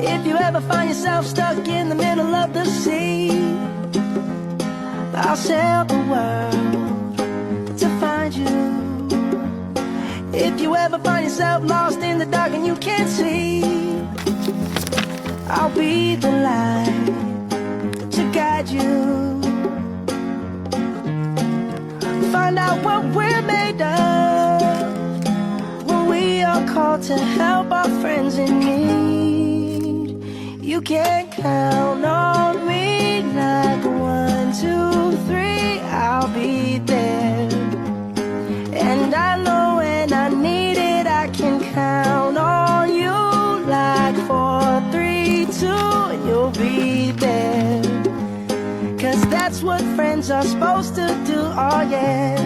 If you ever find yourself stuck in the middle of the sea, I'll sail the world to find you. If you ever find yourself lost in the dark and you can't see, I'll be the light to guide you. Find out what we're made of when we are called to help our friends in need. You can count on me like 1, 2, 3, I'll be there. And I know when I need it, I can count on you like 4, 3, 2, and you'll be there. 'Cause that's what friends are supposed to do, oh yeah.